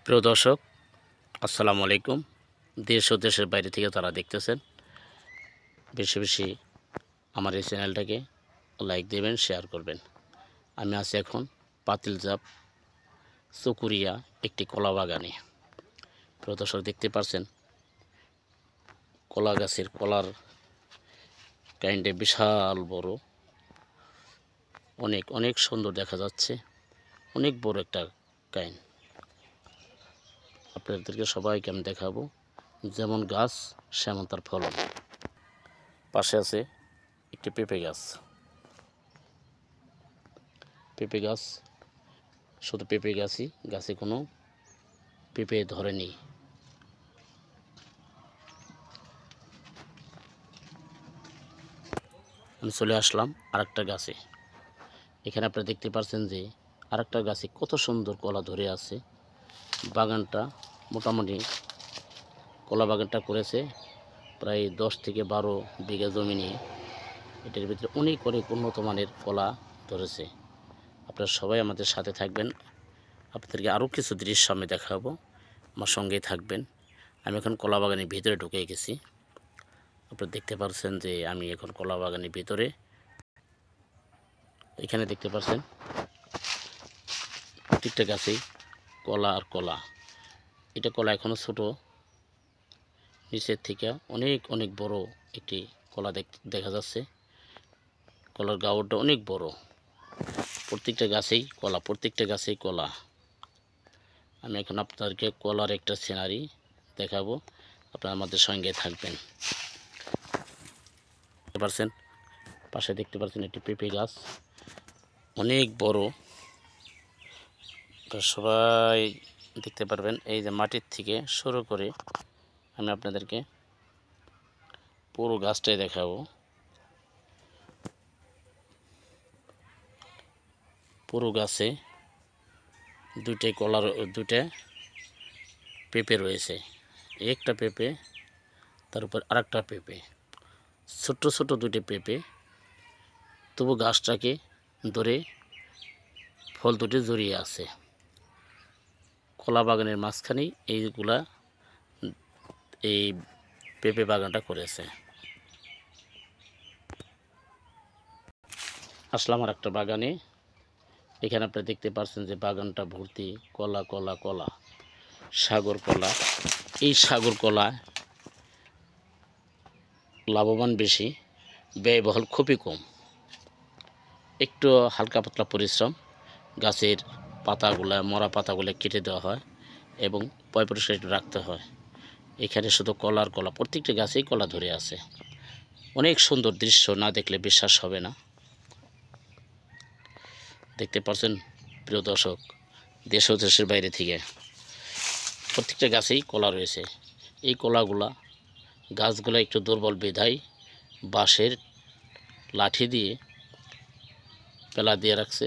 প্রিয় দর্শক, আসসালামু আলাইকুম। দেশ ও দেশের বাইরে থেকে তারা দেখতেছেন, বেশি বেশি আমার এই চ্যানেলটাকে লাইক দেবেন, শেয়ার করবেন। আমি আছি এখন পাতিলজাপ চকুরিয়া একটি কলা বাগানে। প্রিয় দর্শক, দেখতে পাচ্ছেন কলা গাছের কলার কাইন্ডে বিশাল বড়, অনেক অনেক সুন্দর দেখা যাচ্ছে, অনেক বড় একটা কাইন। আপনাদেরকে সবাইকে আমি দেখাবো, যেমন গাছ সেমন তার ফলন। পাশে আছে একটি পেঁপে গাছ। পেঁপে গাছ শুধু পেঁপে গাছই, গাছে কোনো পেঁপে ধরেনি। আমি চলে আসলাম আরেকটা গাছে। এখানে আপনারা দেখতে পাচ্ছেন যে আরেকটা গাছে কত সুন্দর কলা ধরে আছে। বাগানটা মোটামুটি কলা বাগানটা করেছে প্রায় 10 থেকে 12 বিঘা জমি নিয়ে। এটার ভিতরে অনেক অনেক উন্নত মানের কলা ধরেছে। আপনারা সবাই আমাদের সাথে থাকবেন, আপনাদেরকে আরও কিছু দৃশ্য আমি দেখাবো, আমার সঙ্গেই থাকবেন। আমি এখন কলা বাগানের ভিতরে ঢুকে গেছি। আপনারা দেখতে পাচ্ছেন যে আমি এখন কলা বাগানের ভিতরে। এখানে দেখতে পাচ্ছেন প্রত্যেকটা গাছেই কলা আর কলা। এটা কলা এখনও ছোট, নিচের থেকে অনেক অনেক বড় একটি কলা দেখা যাচ্ছে। কলার গাউরটা অনেক বড়। প্রত্যেকটা গাছেই কলা, প্রত্যেকটা গাছেই কলা। আমি এখন আপনাদেরকে কলার একটা সিনারি দেখাবো, আপনারা আমাদের সঙ্গে থাকবেন। দেখতে পাচ্ছেন পাশে দেখতে পাচ্ছেন একটি পেঁপে গাছ, অনেক বড়। সবাই দেখতে পারবেন। এই যে মাটির থেকে শুরু করে আমি আপনাদেরকে পুরো গাছটাই দেখাবো। পুরো গাছে দুইটা পেঁপে রয়েছে। একটা পেঁপে, তার উপর আরেকটা পেঁপে, ছোট্ট ছোট দুইটা পেঁপে, তবু গাছটাকে ধরে ফল দুটি জড়িয়ে আছে। কলা বাগানের মাঝখানেই এই পেঁপে বাগানটা করেছে। আসলাম আর একটা বাগানে। এখানে আপনারা দেখতে পাচ্ছেন যে বাগানটা ভর্তি কলা কলা কলা, সাগর কলা। এই সাগর কলা লাভবান বেশি, ব্যয়বহুল খুবই কম। একটু হালকা পাতলা পরিশ্রম, গাছের পাতাগুলা, মরা পাতাগুলো কেটে দেওয়া হয় এবং পরিষ্কার একটু রাখতে হয়। এখানে শুধু কলার কলা, প্রত্যেকটা গাছেই কলা ধরে আছে। অনেক সুন্দর দৃশ্য, না দেখলে বিশ্বাস হবে না। দেখতে পাচ্ছেন প্রিয় দর্শক, দেশ ও দেশের বাইরে থেকে প্রত্যেকটা গাছেই কলা রয়েছে। এই গাছগুলা একটু দুর্বল বিধায় বাঁশের লাঠি দিয়ে পেলা দিয়ে রাখছে।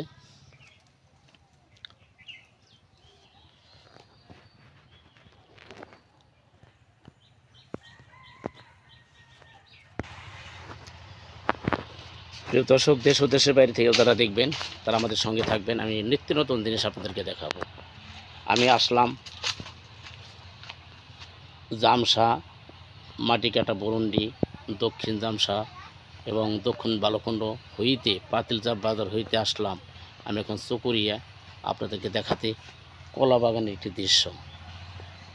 প্রিয় দর্শক, দেশ ও দেশের বাইরে থেকে যারা দেখবেন তারা আমাদের সঙ্গে থাকবেন। আমি নিত্য নতুন জিনিস আপনাদেরকে দেখাবো। আমি আসলাম জামসা, মাটিকাটা বরুন্ডি, দক্ষিণ জামসা এবং দক্ষিণ বালুখণ্ড হইতে পাতিলজাপ বাজার হইতে আসলাম। আমি এখন চকুরিয়া আপনাদেরকে দেখাতে কলা বাগানের একটি দৃশ্য।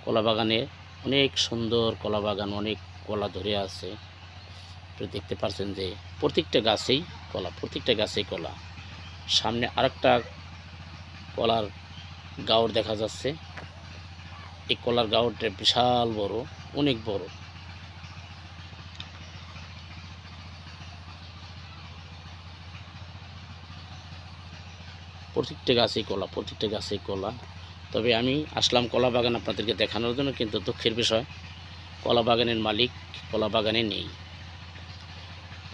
কলা বাগানে অনেক সুন্দর কলা বাগান, অনেক কলা ধরে আছে। দেখতে পাচ্ছেন যে প্রত্যেকটা গাছেই কলা, প্রত্যেকটা গাছেই কলা। সামনে আরেকটা কলার গাউর দেখা যাচ্ছে। এই কলার গাউরটা বিশাল বড়, অনেক বড়। প্রত্যেকটা গাছেই কলা, প্রত্যেকটা গাছেই কলা। তবে আমি আসলাম কলা বাগান আপনাদেরকে দেখানোর জন্য, কিন্তু দুঃখের বিষয় কলা বাগানের মালিক কলা বাগানে নেই।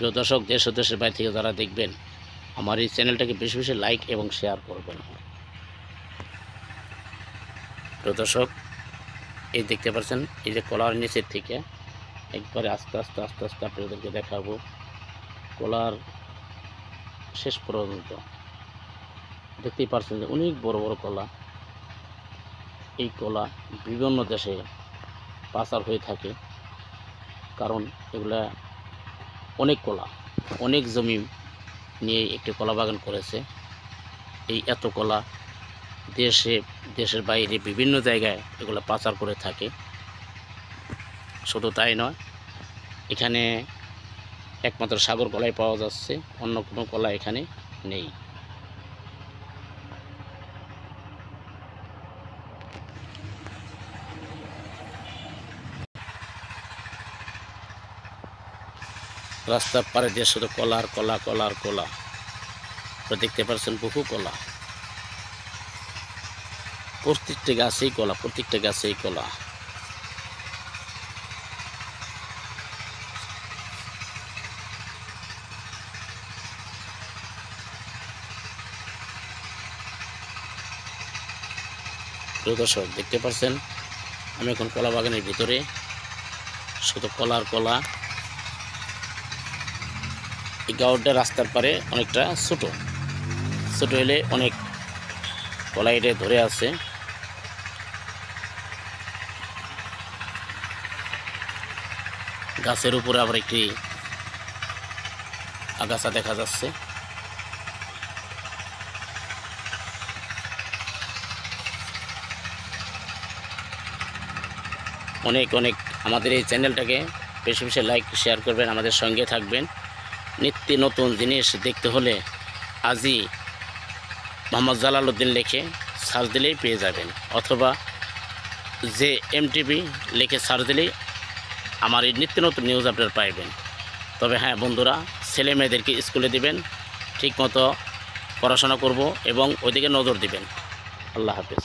প্রিয় দর্শক, দেশ ও দেশের বাইরে থেকে যারা দেখবেন আমার এই চ্যানেলটাকে বেশি বেশি লাইক এবং শেয়ার করবেন। প্রিয় দর্শক, এই দেখতে পাচ্ছেন এই যে কলার নিচের থেকে একবারে আস্তে আস্তে আস্তে আস্তে আপনাদেরকে দেখাবো কলার শেষ পর্যন্ত। দেখতেই পাচ্ছেন যে অনেক বড় বড় কলা। এই কলা বিভিন্ন দেশে পাচার হয়ে থাকে, কারণ এগুলা অনেক কলা, অনেক জমি নিয়ে একটি কলা বাগান করেছে। এই এত কলা দেশের বাইরে বিভিন্ন জায়গায় এগুলো পাচার করে থাকে। শুধু তাই নয়, এখানে একমাত্র সাগর কলাই পাওয়া যাচ্ছে, অন্য কোনো কলা এখানে নেই। রাস্তার পাড়ে দিয়ে শুধু কলা আর কলা, কলা আর কলা। দেখতে পাচ্ছেন বহু কলা, প্রত্যেকটা গাছেই কলা, প্রত্যেকটা গাছেই কলা। প্রিয় দর্শক, দেখতে পাচ্ছেন আমি এখন কলা বাগানের ভিতরে, শুধু কলা আর কলা। এই গাঁওটা রাস্তার পারে অনেকটা ছোট হলে অনেক কলা এটা ধরে আছে। গাছের উপরে আবার একটি আগাছা দেখা যাচ্ছে। অনেক আমাদের এই চ্যানেলটাকে বেশি বেশি লাইক শেয়ার করবেন, আমাদের সঙ্গে থাকবেন। নিত্য নতুন জিনিস দেখতে হলে আজই মোহাম্মদ জালালউদ্দিন লিখে সার্চ দিলেই পেয়ে যাবেন, অথবা JMTV লিখে সার্চ দিলেই আমার এই নিত্য নতুন নিউজ আপডেট পাইবেন। তবে হ্যাঁ বন্ধুরা, ছেলে মেয়েদেরকে স্কুলে দিবেন, ঠিকমতো পড়াশোনা করব এবং ওইদিকে নজর দিবেন। আল্লাহ হাফেজ।